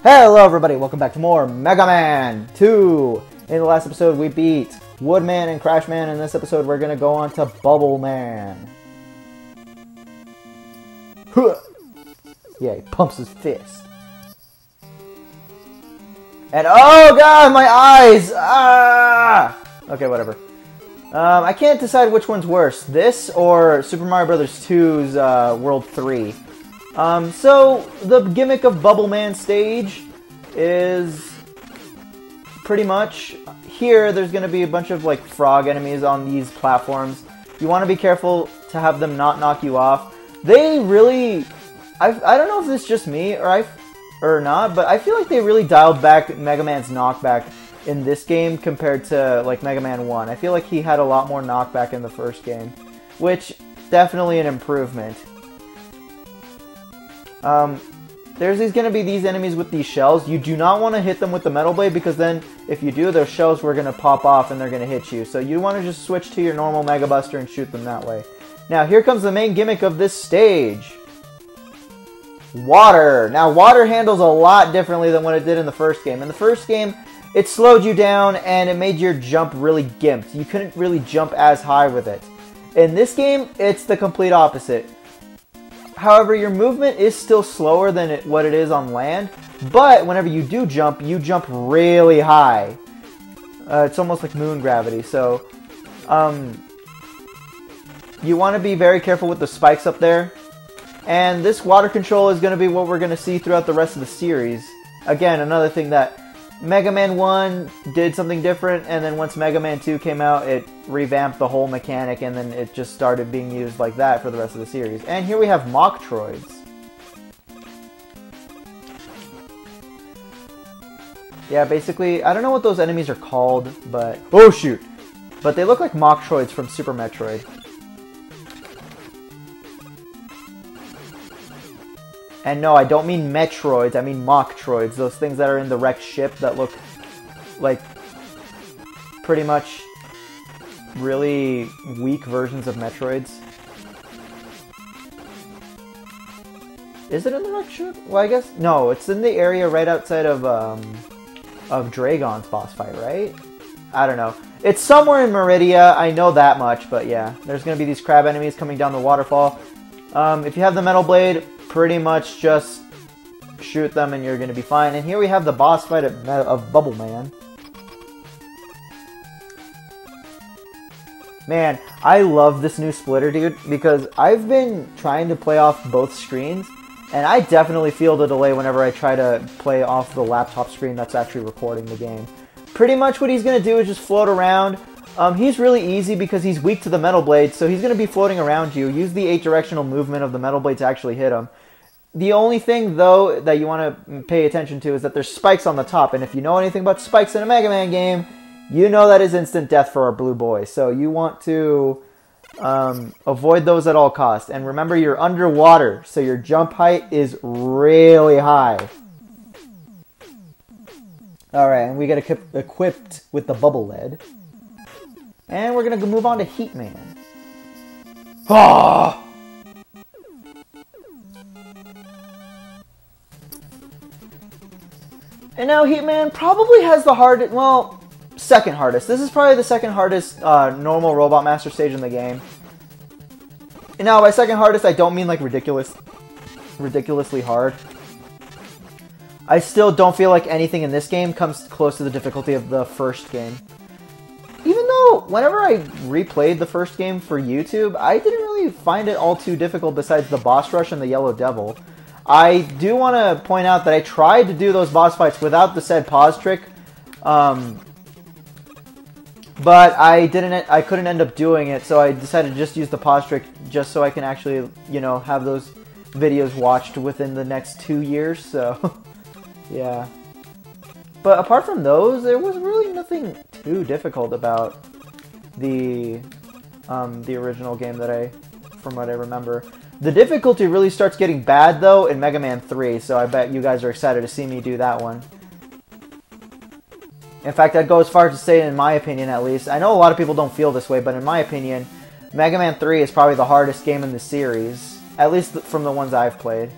Hello everybody, welcome back to more Mega Man 2! In the last episode we beat Woodman and Crashman. In this episode we're gonna go on to Bubble Man. Yeah, he pumps his fist. And oh god, my eyes! Ah! Okay, whatever. I can't decide which one's worse, this or Super Mario Bros. 2's World 3. So, the gimmick of Bubble Man stage is pretty much, here there's going to be a bunch of like frog enemies on these platforms. You want to be careful to have them not knock you off. They really, I don't know if this is just me or not, but I feel like they really dialed back Mega Man's knockback in this game compared to like Mega Man 1. I feel like he had a lot more knockback in the first game, which definitely an improvement. There's going to be these enemies with these shells. You do not want to hit them with the Metal Blade because then if you do, those shells were going to pop off and they're going to hit you. So you want to just switch to your normal Mega Buster and shoot them that way. Now here comes the main gimmick of this stage. Water. Now water handles a lot differently than what it did in the first game. In the first game, it slowed you down and it made your jump really gimped. You couldn't really jump as high with it. In this game, it's the complete opposite. However, your movement is still slower than what it is on land, but whenever you do jump, you jump really high. It's almost like moon gravity, so you want to be very careful with the spikes up there. And this water control is going to be what we're going to see throughout the rest of the series. Again, another thing that Mega Man 1 did something different, and then once Mega Man 2 came out, it revamped the whole mechanic, and then it just started being used like that for the rest of the series. And here we have Mocktroids. Yeah, basically, I don't know what those enemies are called, but... Oh, shoot! But they look like Mocktroids from Super Metroid. And no, I don't mean Metroids, I mean Mocktroids. Those things that are in the wrecked ship that look like pretty much really weak versions of Metroids. Is it in the wrecked ship? Well, I guess... No, it's in the area right outside of Dragon's boss fight, right? I don't know. It's somewhere in Meridia, I know that much, but yeah. There's going to be these crab enemies coming down the waterfall. If you have the Metal Blade, pretty much just shoot them and you're going to be fine. And here we have the boss fight of Bubble Man. Man, I love this new splitter, dude, because I've been trying to play off both screens, and I definitely feel the delay whenever I try to play off the laptop screen that's actually recording the game. Pretty much what he's going to do is just float around. He's really easy because he's weak to the Metal Blade, so he's going to be floating around you. Use the 8-directional movement of the Metal Blade to actually hit him. The only thing, though, that you want to pay attention to is that there's spikes on the top, and if you know anything about spikes in a Mega Man game, you know that is instant death for our blue boy. So you want to avoid those at all costs. And remember, you're underwater, so your jump height is really high. Alright, and we get equipped with the Bubble Lead. And we're going to move on to Heat Man. Ah! And now Heat Man probably has the hardest, well, second hardest. This is probably the second hardest normal Robot Master stage in the game. And now by second hardest, I don't mean like ridiculously hard. I still don't feel like anything in this game comes close to the difficulty of the first game. Even though, whenever I replayed the first game for YouTube, I didn't really find it all too difficult besides the boss rush and the Yellow Devil. I do want to point out that I tried to do those boss fights without the said pause trick, but I couldn't end up doing it, so I decided to just use the pause trick just so I can actually, you know, have those videos watched within the next 2 years, so, yeah. But apart from those, there was really nothing too difficult about the original game from what I remember. The difficulty really starts getting bad, though, in Mega Man 3, so I bet you guys are excited to see me do that one. In fact, I'd go as far as to say, in my opinion at least, I know a lot of people don't feel this way, but in my opinion, Mega Man 3 is probably the hardest game in the series, at least from the ones I've played.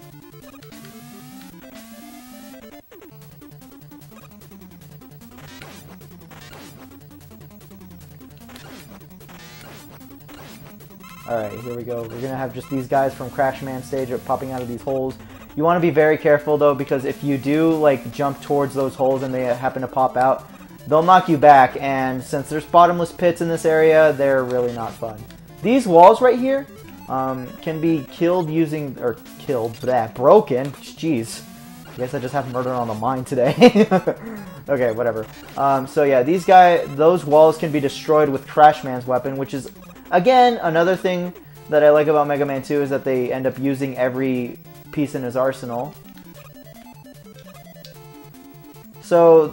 Alright, here we go. We're going to have just these guys from Crash Man stage popping out of these holes. You want to be very careful, though, because if you do, like, jump towards those holes and they happen to pop out, they'll knock you back, and since there's bottomless pits in this area, they're really not fun. These walls right here can be killed using, or broken. Jeez. I guess I just have murder on the mind today. Okay, whatever. So yeah, those walls can be destroyed with Crash Man's weapon, which is, again, another thing that I like about Mega Man 2 is that they end up using every piece in his arsenal. So,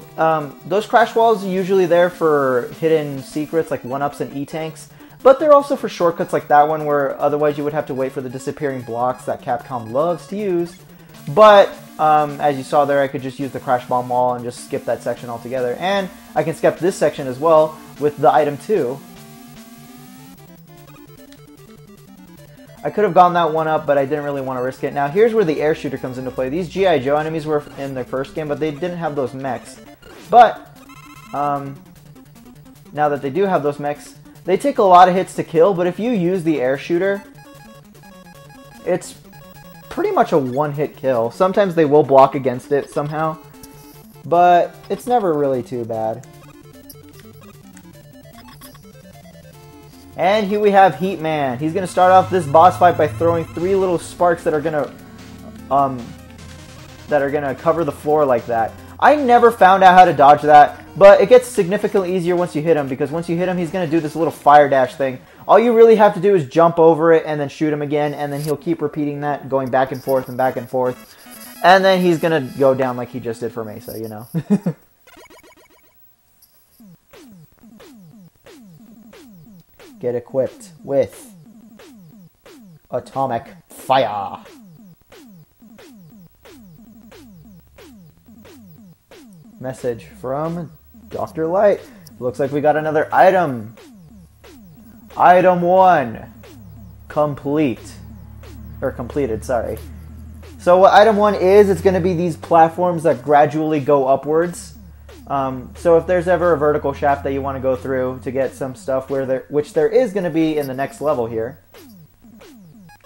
those crash walls are usually there for hidden secrets like 1-ups and E-tanks, but they're also for shortcuts like that one where otherwise you would have to wait for the disappearing blocks that Capcom loves to use. But, as you saw there, I could just use the Crash Bomb wall and just skip that section altogether. And I can skip this section as well with the item 2. I could have gone that one up, but I didn't really want to risk it. Now, here's where the air shooter comes into play. These G.I. Joe enemies were in their first game, but they didn't have those mechs. But, now that they do have those mechs, they take a lot of hits to kill, but if you use the air shooter, it's pretty much a one-hit kill. Sometimes they will block against it somehow, but it's never really too bad. And here we have Heat Man. He's going to start off this boss fight by throwing 3 little sparks that are going to cover the floor like that. I never found out how to dodge that, but it gets significantly easier once you hit him, because once you hit him, he's going to do this little fire dash thing. All you really have to do is jump over it and then shoot him again, and then he'll keep repeating that, going back and forth and back and forth. And then he's going to go down like he just did for Mesa, you know. Get equipped with Atomic Fire. Message from Dr. Light. Looks like we got another item. Item 1. Complete. Or completed, sorry. So what item 1 is, it's going to be these platforms that gradually go upwards. So if there's ever a vertical shaft that you want to go through to get some stuff, which there is going to be in the next level here.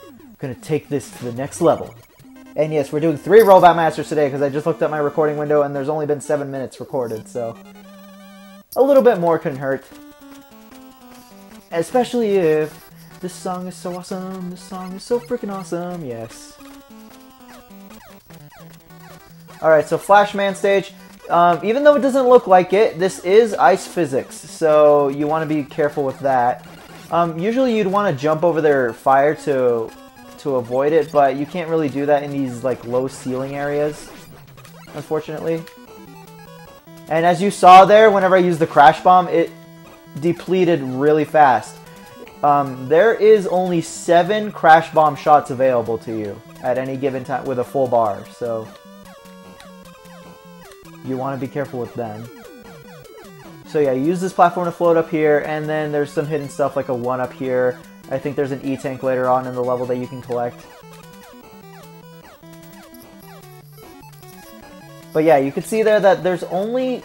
I'm going to take this to the next level. And yes, we're doing 3 Robot Masters today because I just looked at my recording window and there's only been 7 minutes recorded, so a little bit more couldn't hurt. Especially if this song is so awesome, this song is so freaking awesome, yes. Alright, so Flashman stage. Even though it doesn't look like it, this is ice physics, so you want to be careful with that. Usually you'd want to jump over their fire to avoid it, but you can't really do that in these like low ceiling areas, unfortunately. And as you saw there, whenever I used the Crash Bomb, it depleted really fast. There is only 7 Crash Bomb shots available to you at any given time with a full bar, so you want to be careful with them. So yeah, use this platform to float up here, and then there's some hidden stuff like a 1-up here. I think there's an E-tank later on in the level that you can collect. But yeah, you can see there that there's only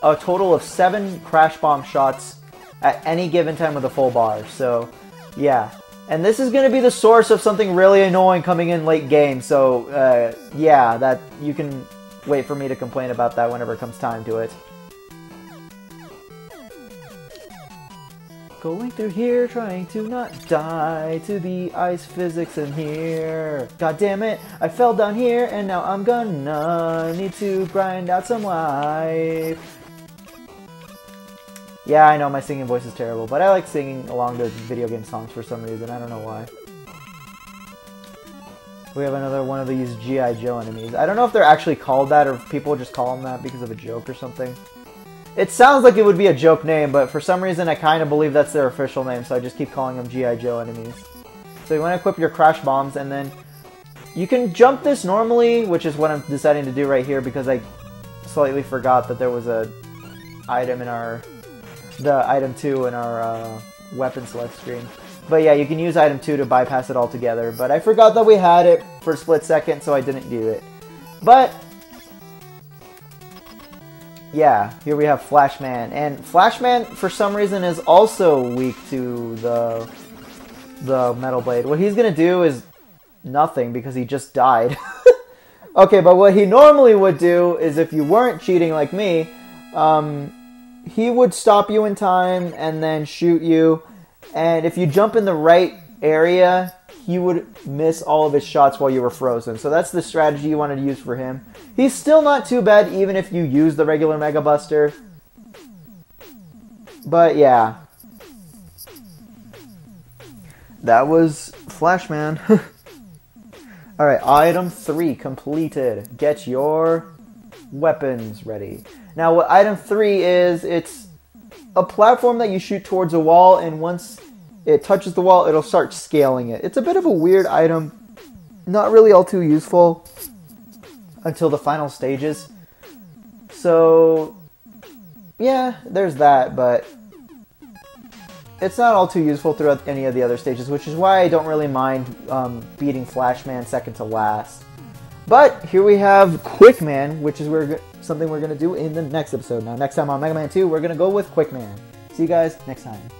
a total of 7 Crash Bomb shots at any given time with a full bar. So yeah, and this is going to be the source of something really annoying coming in late game. So yeah, that you can wait for me to complain about that whenever it comes time to it. Going through here, trying to not die to the ice physics in here. God damn it, I fell down here and now I'm gonna need to grind out some life. Yeah, I know my singing voice is terrible, but I like singing along to video game songs for some reason. I don't know why. We have another one of these G.I. Joe enemies. I don't know if they're actually called that or if people just call them that because of a joke or something. It sounds like it would be a joke name, but for some reason I kind of believe that's their official name, so I just keep calling them G.I. Joe enemies. So you want to equip your Crash Bombs, and then you can jump this normally, which is what I'm deciding to do right here because I slightly forgot that there was a item in the item 2 in our weapon select screen. But yeah, you can use item 2 to bypass it altogether, but I forgot that we had it for a split second, so I didn't do it. But yeah, here we have Flashman, and Flashman for some reason is also weak to the the Metal Blade. What he's gonna do is nothing because he just died. Okay, but what he normally would do is if you weren't cheating like me, he would stop you in time and then shoot you. And if you jump in the right area, he would miss all of his shots while you were frozen. So that's the strategy you wanted to use for him. He's still not too bad even if you use the regular Mega Buster. But yeah. That was Flashman. Alright, item 3 completed. Get your weapons ready. Now what item 3 is, it's a platform that you shoot towards a wall, and once it touches the wall, it'll start scaling it. It's a bit of a weird item. Not really all too useful until the final stages. So, yeah, there's that, but it's not all too useful throughout any of the other stages, which is why I don't really mind beating Flashman second to last. But here we have Quickman, which is something we're going to do in the next episode. Now, next time on Mega Man 2, we're going to go with Quickman. See you guys next time.